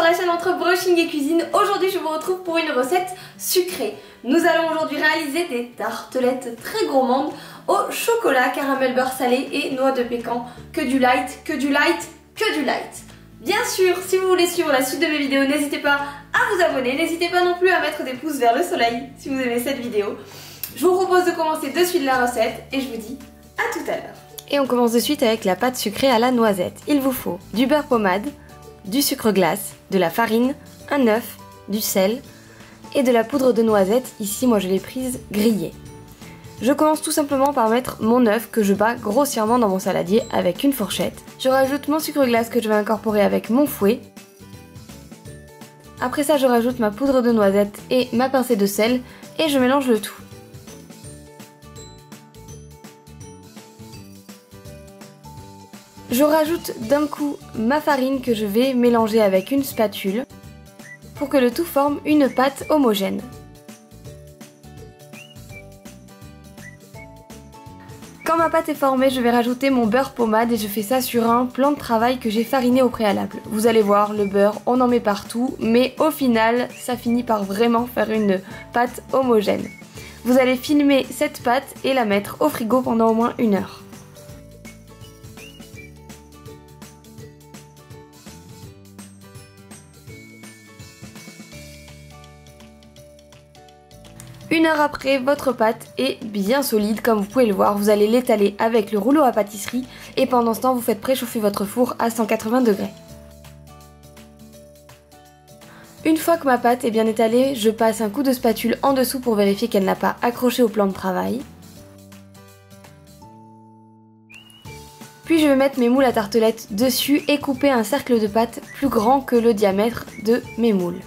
sur la chaîne Entre Brushing et Cuisine. Aujourd'hui je vous retrouve pour une recette sucrée. Nous allons aujourd'hui réaliser des tartelettes très gourmandes au chocolat, caramel beurre salé et noix de pécan. Que du light, que du light, que du light. Bien sûr, si vous voulez suivre la suite de mes vidéos, n'hésitez pas à vous abonner. N'hésitez pas non plus à mettre des pouces vers le soleil si vous aimez cette vidéo. Je vous propose de commencer de suite la recette et je vous dis à tout à l'heure. Et on commence de suite avec la pâte sucrée à la noisette. Il vous faut du beurre pommade, du sucre glace, de la farine, un œuf, du sel et de la poudre de noisette. Ici, moi je l'ai prise grillée. Je commence tout simplement par mettre mon œuf que je bats grossièrement dans mon saladier avec une fourchette. Je rajoute mon sucre glace que je vais incorporer avec mon fouet. Après ça, je rajoute ma poudre de noisette et ma pincée de sel et je mélange le tout. Je rajoute d'un coup ma farine que je vais mélanger avec une spatule pour que le tout forme une pâte homogène. Quand ma pâte est formée, je vais rajouter mon beurre pommade et je fais ça sur un plan de travail que j'ai fariné au préalable. Vous allez voir, le beurre, on en met partout, mais au final, ça finit par vraiment faire une pâte homogène. Vous allez filmer cette pâte et la mettre au frigo pendant au moins 1 heure. Une heure après, votre pâte est bien solide, comme vous pouvez le voir. Vous allez l'étaler avec le rouleau à pâtisserie et pendant ce temps, vous faites préchauffer votre four à 180 degrés. Une fois que ma pâte est bien étalée, je passe un coup de spatule en dessous pour vérifier qu'elle n'a pas accroché au plan de travail. Puis je vais mettre mes moules à tartelettes dessus et couper un cercle de pâte plus grand que le diamètre de mes moules.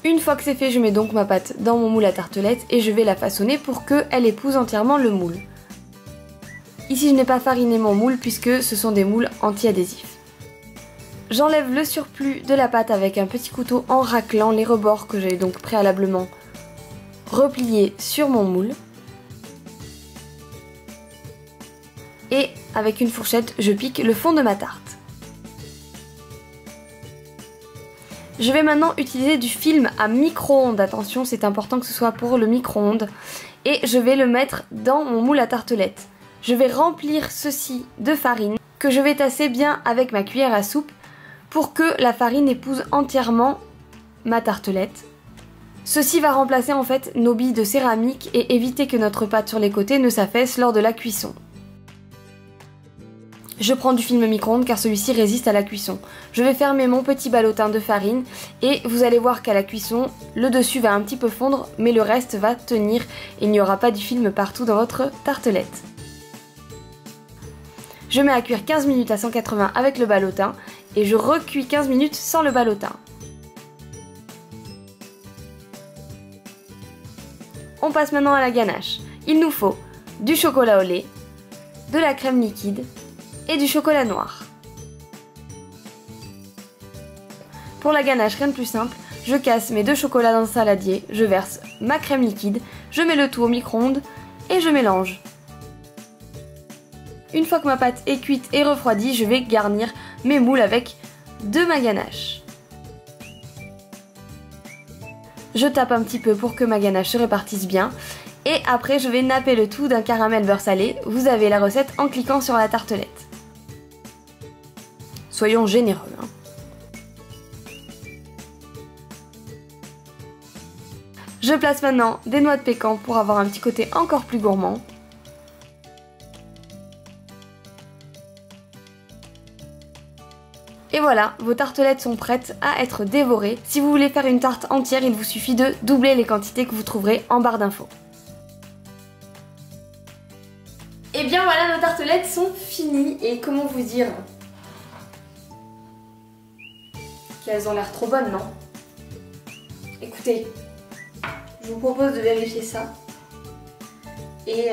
Une fois que c'est fait, je mets donc ma pâte dans mon moule à tartelettes et je vais la façonner pour qu'elle épouse entièrement le moule. Ici, je n'ai pas fariné mon moule puisque ce sont des moules anti-adhésifs. J'enlève le surplus de la pâte avec un petit couteau en raclant les rebords que j'ai donc préalablement repliés sur mon moule. Et avec une fourchette, je pique le fond de ma tarte. Je vais maintenant utiliser du film à micro-ondes. Attention, c'est important que ce soit pour le micro-ondes. Et je vais le mettre dans mon moule à tartelettes. Je vais remplir ceci de farine que je vais tasser bien avec ma cuillère à soupe pour que la farine épouse entièrement ma tartelette. Ceci va remplacer en fait nos billes de céramique et éviter que notre pâte sur les côtés ne s'affaisse lors de la cuisson. Je prends du film micro-ondes car celui-ci résiste à la cuisson. Je vais fermer mon petit ballotin de farine et vous allez voir qu'à la cuisson, le dessus va un petit peu fondre mais le reste va tenir et il n'y aura pas du film partout dans votre tartelette. Je mets à cuire 15 minutes à 180 avec le ballotin et je recuis 15 minutes sans le ballotin. On passe maintenant à la ganache. Il nous faut du chocolat au lait, de la crème liquide et du chocolat noir. Pour la ganache, rien de plus simple, je casse mes 2 chocolats dans le saladier, je verse ma crème liquide, je mets le tout au micro-ondes et je mélange. Une fois que ma pâte est cuite et refroidie, je vais garnir mes moules avec de ma ganache. Je tape un petit peu pour que ma ganache se répartisse bien. Et après, je vais napper le tout d'un caramel beurre salé. Vous avez la recette en cliquant sur la tartelette. Soyons généreux, hein. Je place maintenant des noix de pécan pour avoir un petit côté encore plus gourmand. Et voilà, vos tartelettes sont prêtes à être dévorées. Si vous voulez faire une tarte entière, il vous suffit de doubler les quantités que vous trouverez en barre d'infos. Et bien voilà, nos tartelettes sont finies et comment vous dire qu'elles ont l'air trop bonnes, non? Écoutez, je vous propose de vérifier ça et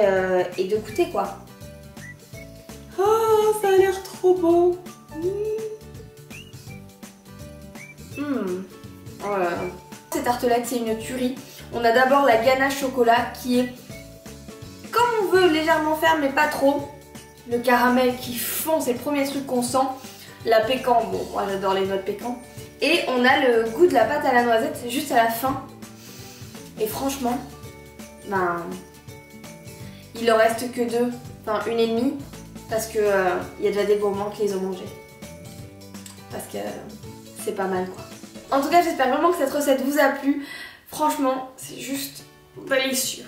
de goûter quoi. Oh, ça a l'air trop bon. Oh là là. Ces tartelettes, c'est une tuerie. On a d'abord la ganache chocolat qui est comme on veut légèrement ferme mais pas trop. Le caramel qui fond, c'est le premier truc qu'on sent. La pécan, bon moi j'adore les noix de pécan. Et on a le goût de la pâte à la noisette juste à la fin. Et franchement, ben, il en reste que deux, enfin une et demie. Parce que y a déjà des gourmands qui les ont mangés. Parce que c'est pas mal quoi. En tout cas j'espère vraiment que cette recette vous a plu. Franchement c'est juste délicieux.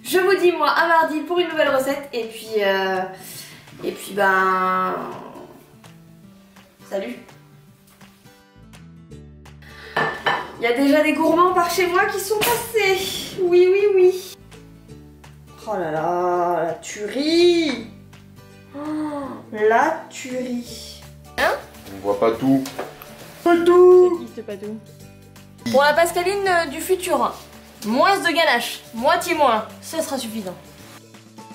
Je vous dis moi à mardi pour une nouvelle recette et puis ben salut. Il y a déjà des gourmands par chez moi qui sont passés. Oui oui oui. Oh là là, la tuerie. Oh, la tuerie. Hein? On voit pas tout. Pas tout. Ça existe pas tout. Pour la Pascaline du futur, moins de ganache, moitié moins, ce sera suffisant.